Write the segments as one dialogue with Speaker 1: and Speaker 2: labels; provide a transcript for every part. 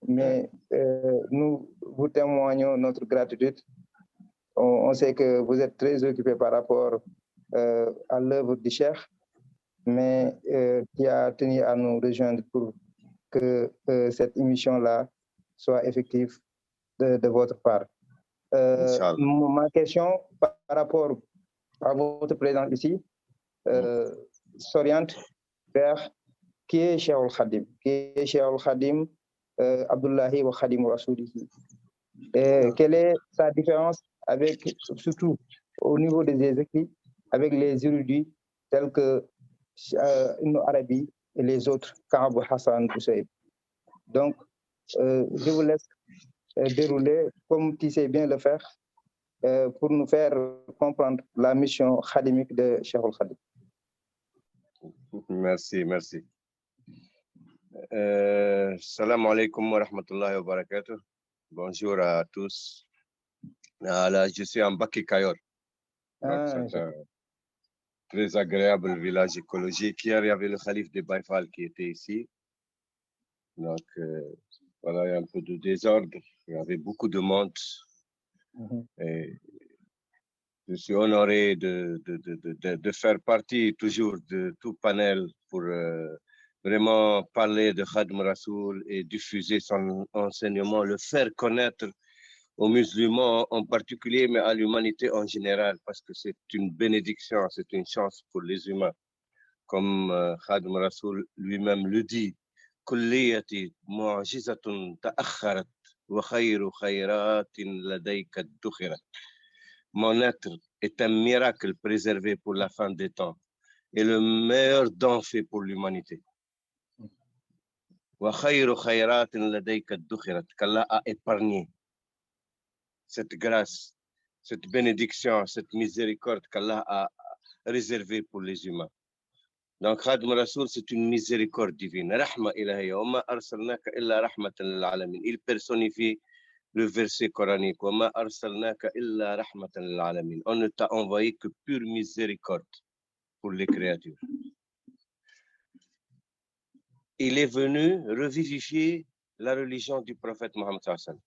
Speaker 1: Mais nous vous témoignons notre gratitude. On sait que vous êtes très occupé par rapport à l'œuvre du Cheikh, mais qui a tenu à nous rejoindre pour que cette émission-là soit effective de votre part. Ma question par rapport à votre présence ici s'oriente vers qui est Cheikh Al-Khadim, qui est Cheikh Al-Khadim Abdullahi wa Khadim Rasulihi. Quelle est sa différence avec, surtout au niveau des écrits, avec les érudits tels que Ibn Arabi et les autres, Ka'b Hassan Boussaïd. Donc, je vous laisse dérouler comme tu sais bien le faire pour nous faire comprendre la mission khadimique de Cheikh Al-Khadim.
Speaker 2: Merci, merci. Salam alaikum wa rahmatullahi wa barakatuh. Bonjour à tous. Là, je suis en Baki Kayor. C'est un très agréable village écologique. Hier, il y avait le calife de Baïfal qui était ici. Donc, voilà, il y a un peu de désordre. Il y avait beaucoup de monde. Et je suis honoré de faire partie toujours de tout panel pour vraiment parler de Khadim Rasoul et diffuser son enseignement, le faire connaître aux musulmans en particulier, mais à l'humanité en général, parce que c'est une bénédiction, c'est une chance pour les humains. Comme Khadim Rasoul lui-même le dit, Kulliyati mu'jizatun ta'akharat wa khayru khayratin ladayka dukhirat. Mon être est un miracle préservé pour la fin des temps et le meilleur don fait pour l'humanité. Qu'Allah a épargné cette grâce, cette bénédiction, cette miséricorde qu'Allah a réservée pour les humains. Donc, Khadim Rasoul, c'est une miséricorde divine. Rahma ilahiyya, wa ma arsalnaka illa rahmatan lil alamin. Il personnifie le verset coranique. Wa ma arsalnaka illa rahmatan lil alamin. On ne t'a envoyé que pure miséricorde pour les créatures. Il est venu revivifier la religion du prophète Mohammed sallallahu.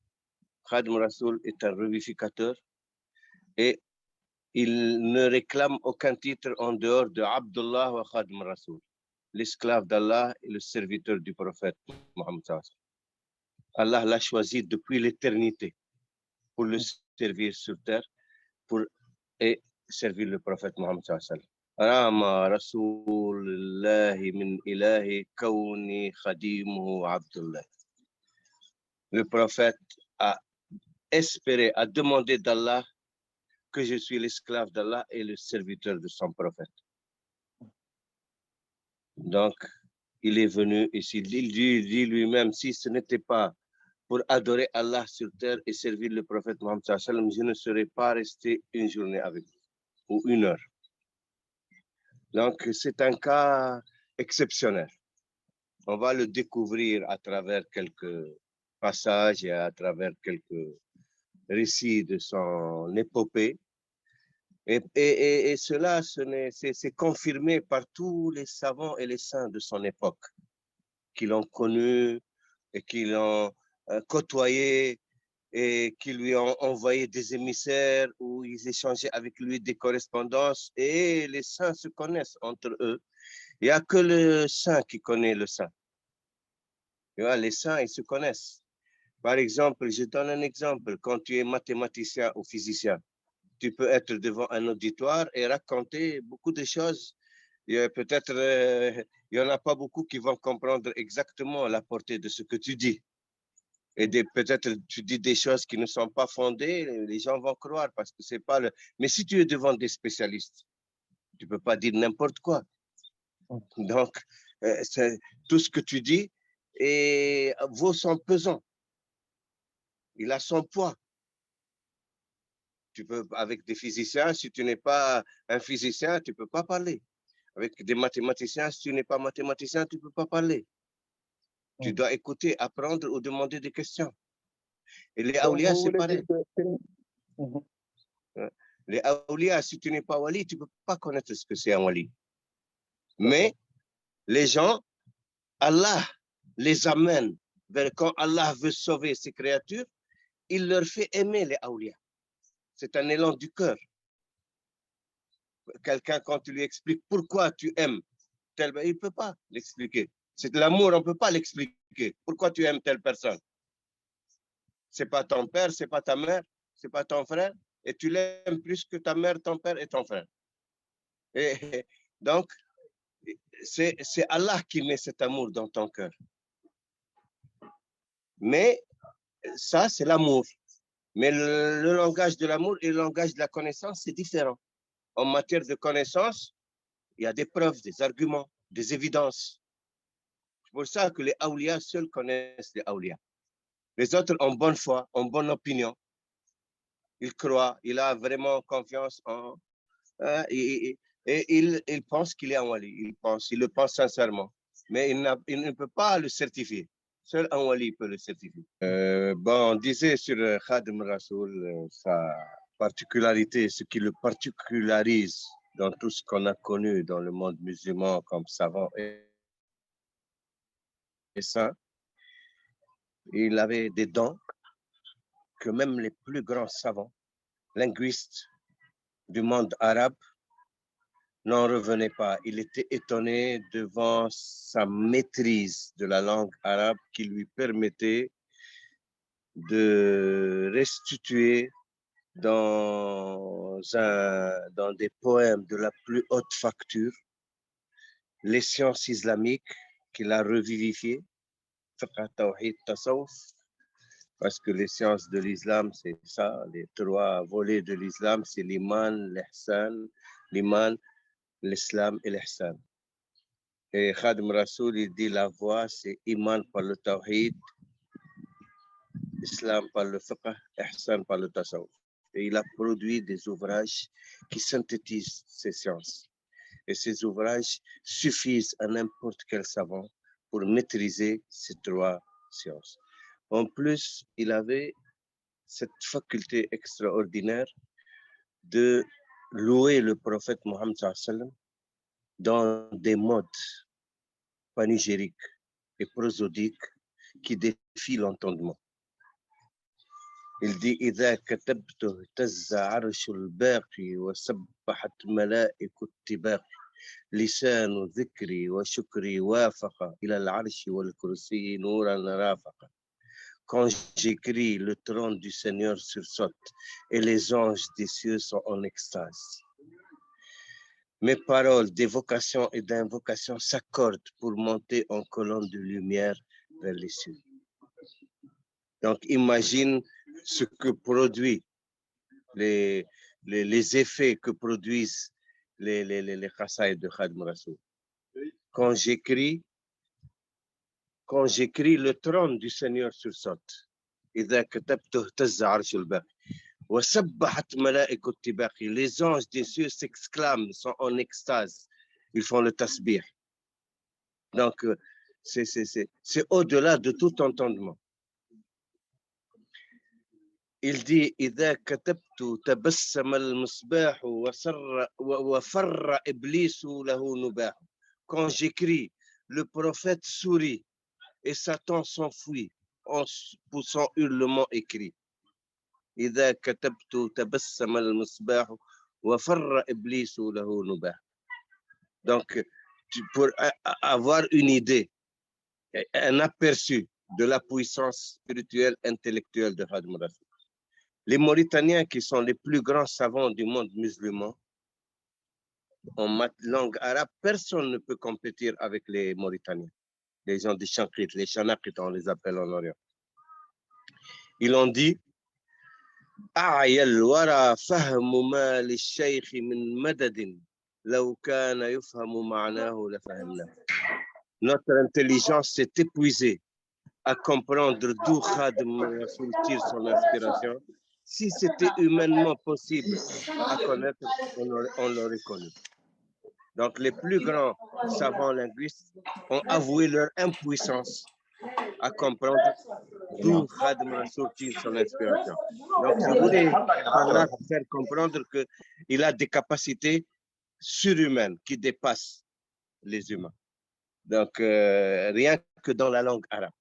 Speaker 2: Khadim Rasoul est un revivificateur et il ne réclame aucun titre en dehors de Abdullah wa Khadim Rasoul, l'esclave d'Allah et le serviteur du prophète Mohammed sallallahu. Allah l'a choisi depuis l'éternité pour le servir sur terre et servir le prophète Mohammed sallallahu. Rama Rasulullahi min ilahi kawni khadimuhu Abdullah. Le prophète a espéré, a demandé d'Allah que je suis l'esclave d'Allah et le serviteur de son prophète. Donc, il est venu ici. Il dit lui-même, si ce n'était pas pour adorer Allah sur terre et servir le prophète Mohammed sallallahu alayhi wa sallam, je ne serais pas resté une journée avec lui, ou une heure. Donc, c'est un cas exceptionnel. On va le découvrir à travers quelques passages et à travers quelques récits de son épopée. Et cela, c'est confirmé par tous les savants et les saints de son époque, qui l'ont connu et qui l'ont côtoyé et qui lui ont envoyé des émissaires où ils échangeaient avec lui des correspondances, et les saints se connaissent entre eux. Il n'y a que le saint qui connaît le saint. Tu vois, les saints, ils se connaissent. Par exemple, je donne un exemple. Quand tu es mathématicien ou physicien, tu peux être devant un auditoire et raconter beaucoup de choses. Peut-être, il n'y en a pas beaucoup qui vont comprendre exactement la portée de ce que tu dis. Et peut-être tu dis des choses qui ne sont pas fondées, les gens vont croire parce que c'est pas le... Mais si tu es devant des spécialistes, tu ne peux pas dire n'importe quoi. Donc, tout ce que tu dis vaut son pesant. Il a son poids. Tu peux, avec des physiciens, si tu n'es pas un physicien, tu ne peux pas parler. Avec des mathématiciens, si tu n'es pas mathématicien, tu ne peux pas parler. Tu dois écouter, apprendre ou demander des questions. Et les awliya, c'est pareil. Les Les awliya, si tu n'es pas wali, tu ne peux pas connaître ce que c'est un wali. Mais les gens, Allah les amène vers quand Allah veut sauver ses créatures, il leur fait aimer les awliya. C'est un élan du cœur. Quelqu'un, quand tu lui expliques pourquoi tu aimes tel, il ne peut pas l'expliquer. C'est de l'amour, on ne peut pas l'expliquer. Pourquoi tu aimes telle personne? Ce n'est pas ton père, ce n'est pas ta mère, ce n'est pas ton frère, et tu l'aimes plus que ta mère, ton père et ton frère. Et donc, c'est Allah qui met cet amour dans ton cœur. Mais ça, c'est l'amour. Mais le langage de l'amour et le langage de la connaissance, c'est différent. En matière de connaissance, il y a des preuves, des arguments, des évidences. C'est pour ça que les awliya seuls connaissent les awliya. Les autres ont bonne foi, ont bonne opinion. Il croit, il a vraiment confiance en... et il pense qu'il est un wali. Il le pense sincèrement. Mais il ne peut pas le certifier. Seul un wali peut le certifier. Bon, on disait sur Khadim Rasoul, sa particularité, ce qui le particularise dans tout ce qu'on a connu dans le monde musulman comme savant et saint, il avait des dons que même les plus grands savants, linguistes du monde arabe, n'en revenaient pas. Il était étonné devant sa maîtrise de la langue arabe qui lui permettait de restituer dans des poèmes de la plus haute facture les sciences islamiques qu'il a revivifiées, parce que les sciences de l'islam, c'est ça, les 3 volets de l'islam, c'est l'iman, l'ihsan, l'iman, l'islam et l'ihsan. Et Khadim Rasoul, il dit la voie, c'est iman par le tawhid, islam par le fiqh, ihsan par le tasawwuf. Et il a produit des ouvrages qui synthétisent ces sciences. Et ces ouvrages suffisent à n'importe quel savant pour maîtriser ces 3 sciences. En plus, il avait cette faculté extraordinaire de louer le prophète Mohammed dans des modes panégyriques et prosodiques qui défient l'entendement. Il dit إذا كتبت اهتز عرش الباقي وسبحت ملائكة الطباق لسان ذكري وشكري وافق إلى العرش والكرسي نورا رافق. Quand j'écris, le trône du Seigneur sursaute et les anges des cieux sont en extase. Mes paroles d'évocation et d'invocation s'accordent pour monter en colonne de lumière vers les cieux. Donc, imagine ce que produit les effets que produisent les khasaïd de Khadim Rasoul. Quand j'écris, le trône du Seigneur sursaute. إذا كتبت اهتز عرش الباقي وسبحت ملائكة الطباق. Les anges des cieux s'exclament, sont en extase. Ils font le tasbih. Donc, c'est au-delà de tout entendement. Il dit إذا كتبت تبسم المصباح وفر إبليس له نباح. Quand j'écris, le prophète sourit et Satan s'enfuit en poussant hurlement écrit. إذا كتبت تبسم المصباح وفر إبليس له نباح. Donc, pour avoir une idée, un aperçu de la puissance spirituelle, intellectuelle de Khadim Rasoul. Les Mauritaniens, qui sont les plus grands savants du monde musulman, en langue arabe, personne ne peut compétir avec les Mauritaniens, les gens des Chankrit, les Chanakites, on les appelle en Orient. Ils ont dit أعيا الورى فهم ما للشيخ من مدد لو كان يفهم معناه لفهمناه. Notre intelligence s'est épuisée à comprendre d'où Khadim Rasoul tire son inspiration. Si c'était humainement possible à connaître, on l'aurait connu. Donc, les plus grands savants linguistes ont avoué leur impuissance à comprendre d'où Khadim Rassoul tire son inspiration. Donc, je voulais par là faire comprendre qu'il a des capacités surhumaines qui dépassent les humains. Donc, rien que dans la langue arabe,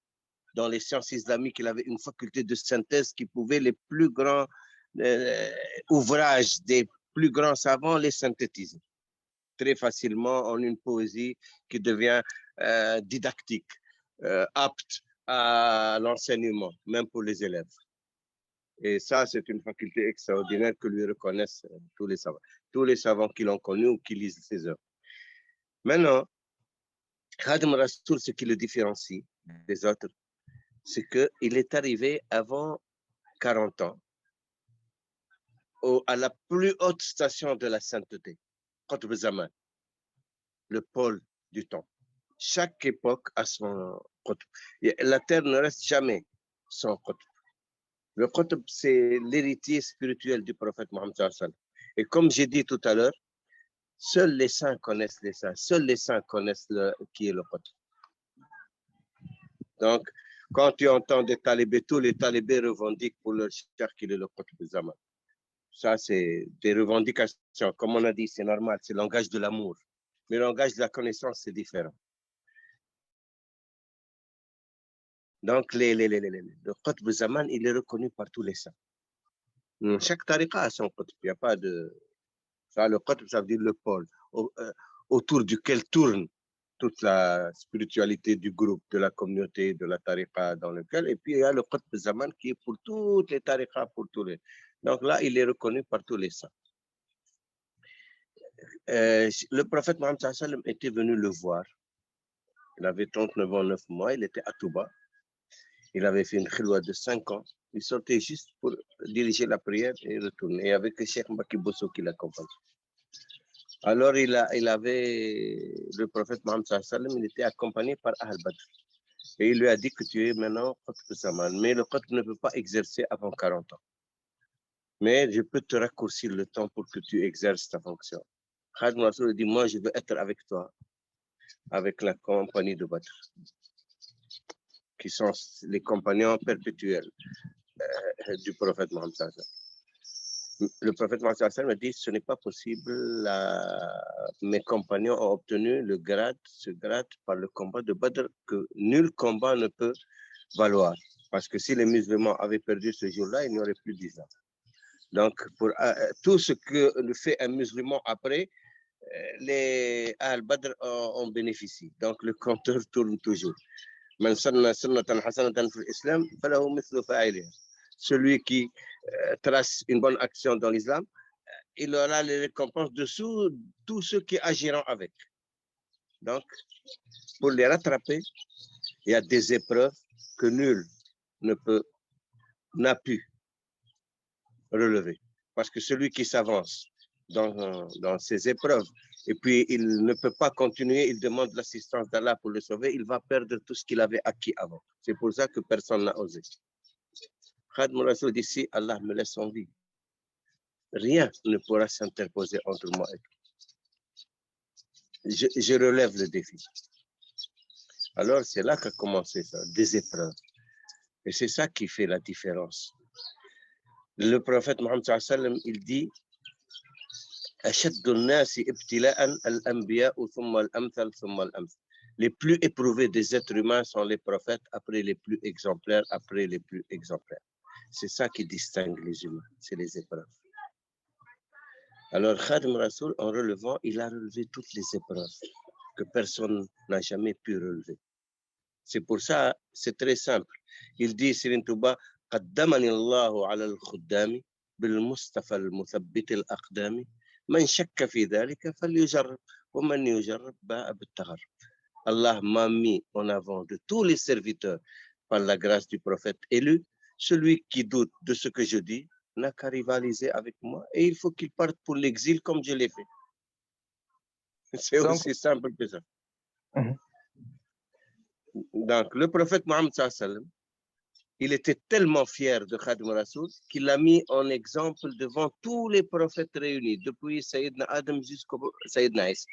Speaker 2: dans les sciences islamiques, il avait une faculté de synthèse qui pouvait les plus grands ouvrages des plus grands savants les synthétiser très facilement en une poésie qui devient didactique, apte à l'enseignement, même pour les élèves. Et ça, c'est une faculté extraordinaire que lui reconnaissent tous les savants qui l'ont connu ou qui lisent ses œuvres. Maintenant, Khadim Rassoul, ce qui le différencie des autres, c'est qu'il est arrivé avant 40 ans à la plus haute station de la sainteté, Qutb Zaman, le pôle du temps. Chaque époque a son Qutb. La terre ne reste jamais sans Qutb. Le Qutb, c'est l'héritier spirituel du prophète Mohammed sallallahu alayhi wa sallam. Et comme j'ai dit tout à l'heure, seuls les saints connaissent les saints. Seuls les saints connaissent qui est le Qutb. Donc, quand tu entends des talibés, tous les talibés revendiquent pour leur cheikh qu'il est le Qutb Zaman. Ça, c'est des revendications. Comme on a dit, c'est normal, c'est le langage de l'amour. Mais le langage de la connaissance, c'est différent. Donc, le Qutb Zaman, il est reconnu par tous les saints. Chaque tariqa a son Qutb. Il n'y a pas de... Ça, le Qutb, ça veut dire le pôle, autour duquel tourne toute la spiritualité du groupe, de la communauté, de la tariqa dans lequel. Et puis, il y a le Qutb Zaman qui est pour toutes les tariqas, pour tous les... Donc là, il est reconnu par tous les saints. Le prophète Mohammed sallallahu alayhi wa sallam était venu le voir. Il avait 39 ans, 9 mois, il était à Touba. Il avait fait une khilwa de 5 ans. Il sortait juste pour diriger la prière et retourner. Et avec le Cheikh Mbaki Bosso qui l'accompagne. Alors, le prophète Mohammed sallallahu alayhi wa sallam, il était accompagné par Ahl Badr. Et il lui a dit que tu es maintenant Qutb Zaman. Mais le Qutb ne peut pas exercer avant 40 ans. Mais je peux te raccourcir le temps pour que tu exerces ta fonction. Khadim Rassoul dit, moi, je veux être avec toi, avec la compagnie de Badr, qui sont les compagnons perpétuels du prophète Mohammed sallallahu alayhi wa sallam. Le prophète Mohammed sallallahu alayhi wa sallam dit, ce n'est pas possible, mes compagnons ont obtenu ce grade par le combat de Badr, que nul combat ne peut valoir. Parce que si les musulmans avaient perdu ce jour-là, il n'y aurait plus d'islam. Donc, pour tout ce que fait un musulman après, les Al-Badr en bénéficient. Donc, le compteur tourne toujours. Celui qui trace une bonne action dans l'islam, il aura les récompenses de tous ceux qui agiront avec. Donc, pour les rattraper, il y a des épreuves que nul n'a pu relever. Parce que celui qui s'avance dans ces épreuves, et puis il ne peut pas continuer, il demande l'assistance d'Allah pour le sauver, il va perdre tout ce qu'il avait acquis avant. C'est pour ça que personne n'a osé. Khadim Rassoul dit, si Allah me laisse en vie, rien ne pourra s'interposer entre moi et toi. Je relève le défi. Alors c'est là qu'a commencé ça, des épreuves. Et c'est ça qui fait la différence. Le prophète Mohammed sallallahu alayhi wa sallam, il dit, les plus éprouvés des êtres humains sont les prophètes, après les plus exemplaires, après les plus exemplaires. C'est ça qui distingue les humains, c'est les épreuves. Alors Khadim Rassoul, en relevant, il a relevé toutes les épreuves que personne n'a jamais pu relever. C'est pour ça, c'est très simple. Il dit, Sirin Touba, قدمني الله على الخدام بالمصطفى المثبت الأقدام من شك في ذلك فليجرب ومن يجرب باء بالتغرب. Allah m'a mis en avant de tous les serviteurs par la grâce du prophète élu. Celui qui doute de ce que je dis n'a qu'à rivaliser avec moi et il faut qu'il parte pour l'exil comme je l'ai fait. C'est aussi simple que ça. Donc, le prophète Mohammed sallallahu alayhi wa sallam, il était tellement fier de Khadim Rassoul qu'il l'a mis en exemple devant tous les prophètes réunis, depuis Sayyidina Adam jusqu'au Sayyidina Isa.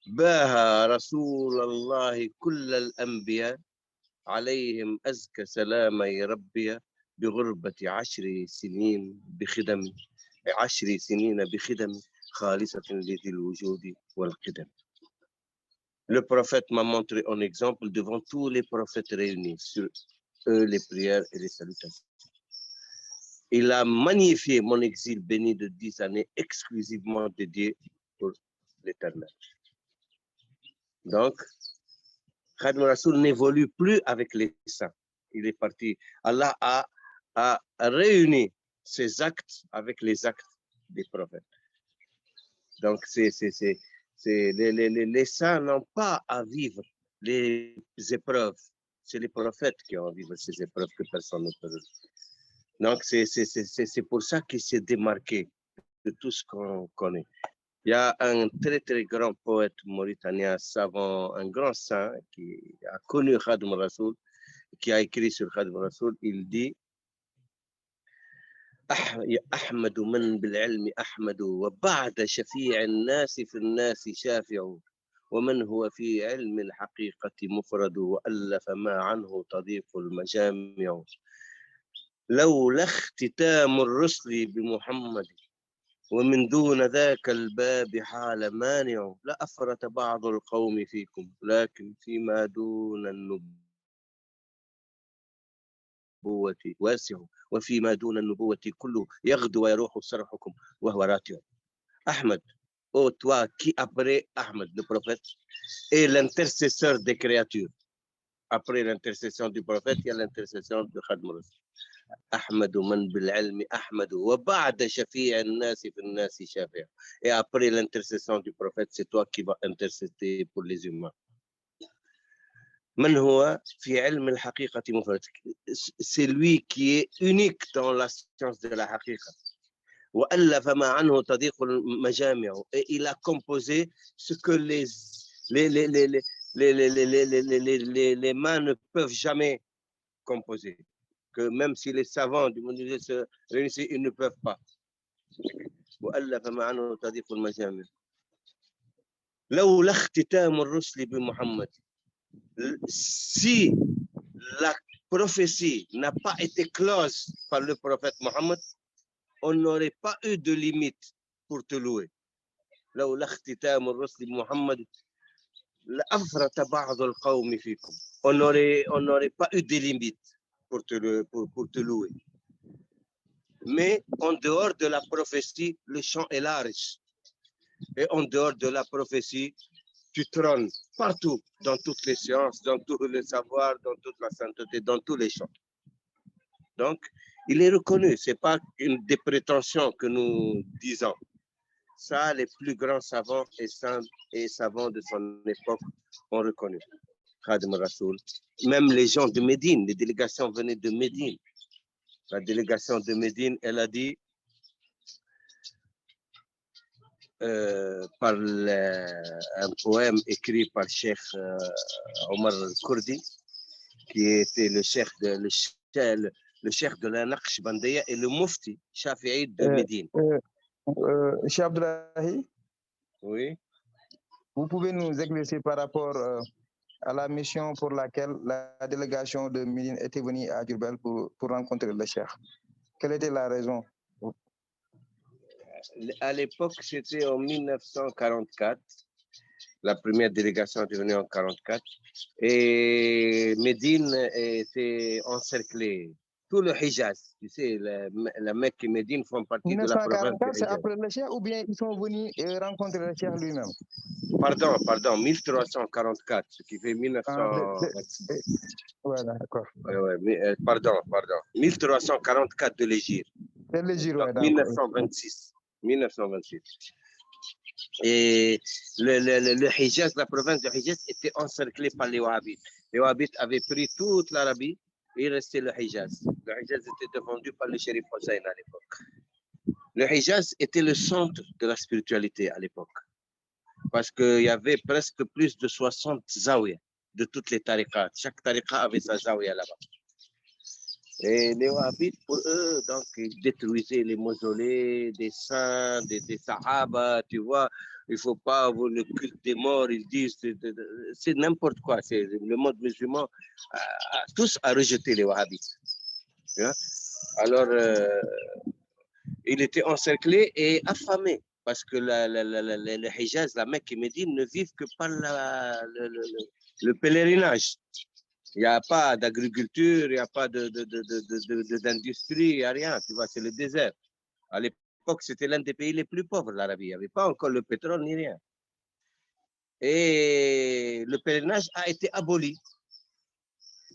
Speaker 2: Baha Rasoul Allah kull al-anbiya عليهم أزكى سلام ربي بغربة 10 سنين بخدم خالصة لذي الوجود والقدم. Le prophète m'a montré un exemple devant tous les prophètes réunis, sur eux les prières et les salutations. Il a magnifié mon exil béni de 10 années exclusivement dédié pour l'Éternel. Donc, Khadim Rasoul n'évolue plus avec les saints. Il est parti. Allah a réuni ses actes avec les actes des prophètes. Donc, les saints n'ont pas à vivre les épreuves. C'est les prophètes qui ont à vivre ces épreuves que personne ne peut vivre. Donc, c'est pour ça qu'il s'est démarqué de tout ce qu'on connaît. Il y a un très, très grand poète mauritanien, savant, un grand saint qui a connu Khadim Rasoul, qui a écrit sur Khadim Rasoul. Il dit أحمد من بالعلم أحمد وبعد شفيع الناس في الناس شافع ومن هو في علم الحقيقة مفرد وألف ما عنه تضيق المجامع لولا اختتام الرسل بمحمد ومن دون ذاك الباب حال مانع لأفرت بعض القوم فيكم لكن فيما دون النبوة واسع وفيما دون النبوة كله يغدو ويروح سرحكم وهو راتع. Ahmed, oh toi qui après Ahmed, le prophète, est l'intercesseur des créatures. Après l'intercession du prophète, il y a l'intercession de Khadim Rasoul. أحمد من بالعلم أحمد وبعد شفيع الناس في الناس شافع. Et après l'intercession du prophète, c'est toi qui vas intercéder pour les humains. من هو في علم الحقيقة مفرد. C'est lui qui est unique dans la science de la haqiqa. وألف ما عنه تضيق المجامع. Et il a composé ce que les mains ne peuvent jamais composer. Que même si les savants du monde se réunissent, ils ne peuvent pas. وألف ما عنه تضيق المجامع. لولا اختتام الرسل بمحمد. Si la prophétie n'a pas été close par le prophète Mohammed, on n'aurait pas eu de limite pour te louer. لولا اختتام الرسل بمحمد لأفرط بعض القوم فيكم. On n'aurait pas eu de limite pour te louer. Mais en dehors de la prophétie, le champ est large. Et en dehors de la prophétie, tu trônes partout, dans toutes les sciences, dans tout le savoir, dans toute la sainteté, dans tous les champs. Donc, il est reconnu. Ce n'est pas une des prétentions que nous disons. Ça, les plus grands savants et savants de son époque ont reconnu. Khadim Rasoul. Même les gens de Médine, les délégations venaient de Médine. La délégation de Médine, elle a dit par un poème écrit par Cheikh Omar Kurdi, qui était le cheikh de la Naqshbandiya et le mufti Shafi'i de Médine.
Speaker 1: Cheikh Abdoulahi,
Speaker 2: oui.
Speaker 1: Vous pouvez nous éclaircir par rapport à la mission pour laquelle la délégation de Médine était venue à Diourbel pour rencontrer le cheikh. Quelle était la raison?
Speaker 2: À l'époque, c'était en 1944. La première délégation est venue en 1944. Et Médine était encerclée. Tout le Hijaz, tu sais, la Mecque et Médine font partie de la province du Hijaz. 1944,
Speaker 1: c'est après le cheikh ou bien ils sont venus rencontrer le cheikh lui-même?
Speaker 2: Pardon, 1344, ce qui fait 1926.
Speaker 1: Voilà, d'accord.
Speaker 2: Pardon, 1344 de l'Hégire.
Speaker 1: De l'Hégire, oui, d'accord.
Speaker 2: 1926. Et le Hijaz, la province du Hijaz, était encerclée par les Wahhabites. Les Wahhabites avaient pris toute l'Arabie et il restait le Hijaz. Le Hijaz était défendu par le shérif Hossein à l'époque. Le Hijaz était le centre de la spiritualité à l'époque. Parce qu'il y avait presque plus de 60 zawiyas de toutes les tariqats. Chaque tariqa avait sa zawiya là-bas. Et les Wahhabites, pour eux, donc, ils détruisaient les mausolées des saints, des Sahaba, tu vois. Il ne faut pas avoir le culte des morts, ils disent, c'est n'importe quoi. Le monde musulman, tous a rejeté les Wahhabites. Tu vois. Alors, il était encerclé et affamé parce que le Hijaz, la Mecque et Médine ne vivent que par le pèlerinage. Il n'y a pas d'agriculture, il n'y a pas d'industrie, il n'y a rien, tu vois, c'est le désert. À l'époque, c'était l'un des pays les plus pauvres, l'Arabie. Il n'y avait pas encore le pétrole ni rien. Et le pèlerinage a été aboli.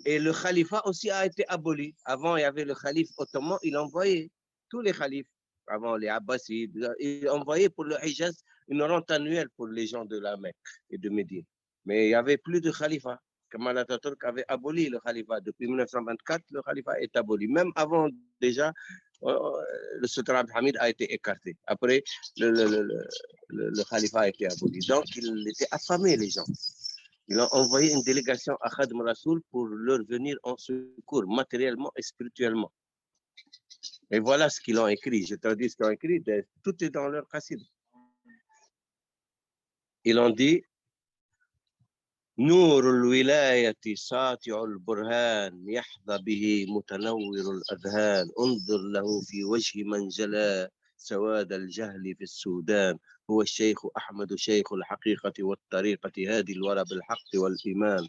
Speaker 2: Et le califat aussi a été aboli. Avant, il y avait le calife ottoman, il envoyait tous les khalifes, avant les Abbasides, il envoyait pour le Hijaz une rente annuelle pour les gens de la Mecque et de Médine. Mais il n'y avait plus de califat. Kemal Atatürk avait aboli le califat. Depuis 1924, le califat est aboli. Même avant, déjà, le sultan Abdelhamid a été écarté. Après, le califat a été aboli. Donc, il était affamé, les gens. Ils ont envoyé une délégation à Khadim Rasoul pour leur venir en secours, matériellement et spirituellement. Et voilà ce qu'ils ont écrit. Je te dis ce qu'ils ont écrit, tout est dans leur qassid. Ils ont dit نور الولاية ساطع البرهان يحظى به متنور الأذهان انظر له في وجه من جلا سواد الجهل في السودان هو الشيخ أحمد شيخ الحقيقة والطريقة هادي الورى بالحق والإيمان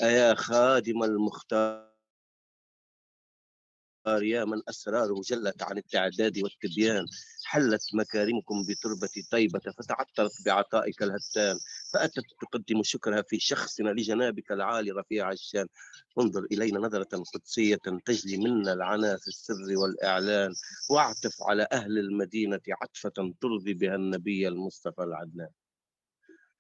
Speaker 2: أيا خادم المختار يا من أسراره جلت عن التعداد والتبيان حلت مكارمكم بتربة طيبة فتعطرت بعطائك الهتان فأتت تقدم شكرها في شخصنا لجنابك العالي رفيع الشان انظر إلينا نظرة قدسية تجلي منا العنا في السر والإعلان واعطف على أهل المدينة عطفة ترضي بها النبي المصطفى العدنان.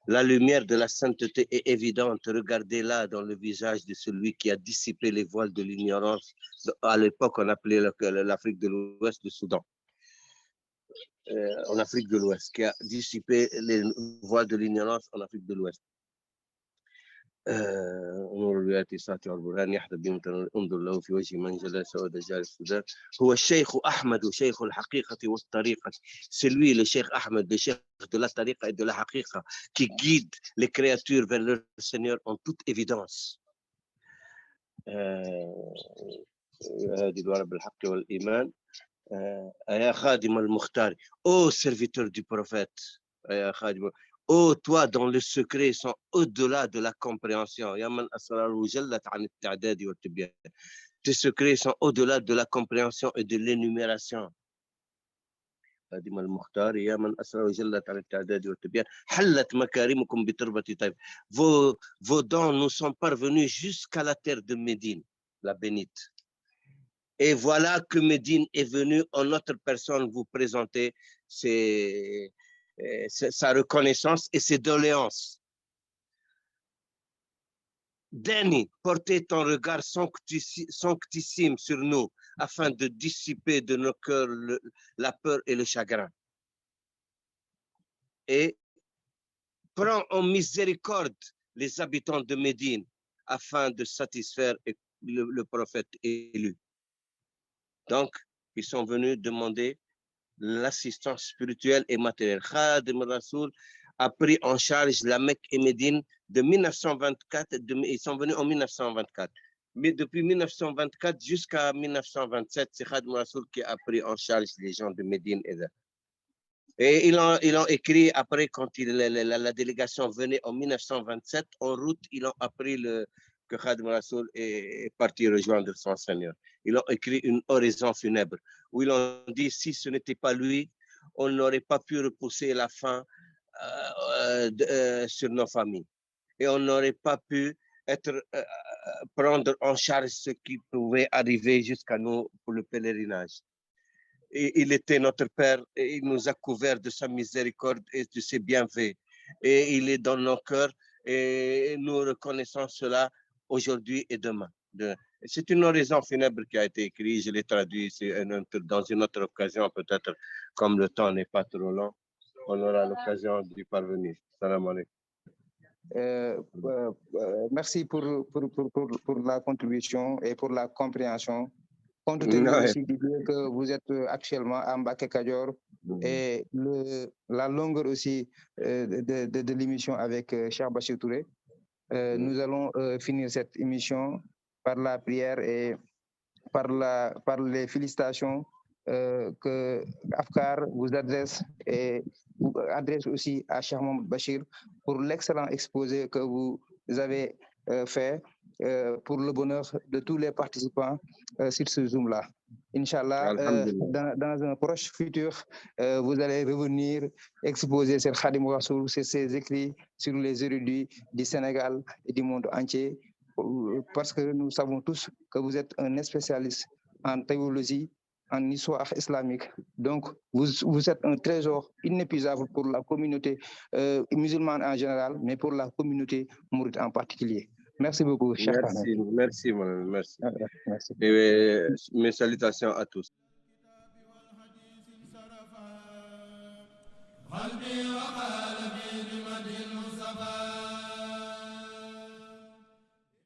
Speaker 2: La lumière de la sainteté est évidente. Regardez-la dans le visage de celui qui a dissipé les voiles de l'ignorance. À l'époque, on appelait l'Afrique de l'Ouest le Soudan. En Afrique de l'Ouest, qui a dissipé les voiles de l'ignorance en Afrique de l'Ouest. نور الولايات ساطع البرهان يحظى به انظر له في وجه من جلا سواد جار السودان هو الشيخ أحمد شيخ الحقيقة والطريقة. C'est lui le Cheikh Ahmed, le Cheikh de la tariqa et de la haqiqa, qui guide les créatures vers leur Seigneur en toute évidence. هذه الورى بالحق والإيمان يا خادم المختار. Ô serviteur du prophète, يا خادم. Oh, toi, dont les secrets sont au-delà de la compréhension. Tes secrets sont au-delà de la compréhension et de l'énumération. Vos dons nous sont parvenus jusqu'à la terre de Médine, la bénite. Et voilà que Médine est venue en notre personne vous présenter sa reconnaissance et ses doléances. Daigne porter ton regard sanctissime sur nous afin de dissiper de nos cœurs la peur et le chagrin. Et prends en miséricorde les habitants de Médine afin de satisfaire le prophète élu. Donc, ils sont venus demander l'assistance spirituelle et matérielle. Khadim Rasoul a pris en charge la Mecque et Médine de 1924, ils sont venus en 1924. Mais depuis 1924 jusqu'à 1927, c'est Khadim Rasoul qui a pris en charge les gens de Médine. Et ils ont écrit après, quand la délégation venait en 1927, en route, ils ont appris que Khadim Rasoul est parti rejoindre son Seigneur. Ils ont écrit une oraison funèbre où ils ont dit, si ce n'était pas lui, on n'aurait pas pu repousser la faim sur nos familles. Et on n'aurait pas pu prendre en charge ce qui pouvait arriver jusqu'à nous pour le pèlerinage. Et il était notre Père et il nous a couverts de sa miséricorde et de ses bienfaits. Et il est dans nos cœurs et nous reconnaissons cela aujourd'hui et demain. C'est une oraison funèbre qui a été écrite, je l'ai traduit dans une autre occasion, peut-être comme le temps n'est pas trop long, on aura l'occasion d'y parvenir. Salam alaikum.
Speaker 1: Merci pour la contribution et pour la compréhension compte tenu aussi du lieu que vous êtes actuellement à Mbacké Kadior et la longueur aussi de l'émission avec Cheikh Bachir Touré. Nous allons finir cette émission par la prière et par les félicitations que Afkar vous adresse et vous adresse aussi à Cheikh Mohamed Bachir pour l'excellent exposé que vous avez fait pour le bonheur de tous les participants sur ce Zoom-là. Inch'Allah, dans un proche futur, vous allez revenir exposer sur Khadim Rassoul, ses écrits sur les érudits du Sénégal et du monde entier, parce que nous savons tous que vous êtes un spécialiste en théologie, en histoire islamique. Donc, vous êtes un trésor inépuisable pour la communauté musulmane en général, mais pour la communauté mouride en particulier. Merci beaucoup, cher
Speaker 2: Merci, merci, merci.
Speaker 1: Merci.
Speaker 2: Et mes salutations à tous.
Speaker 3: قلبي وقال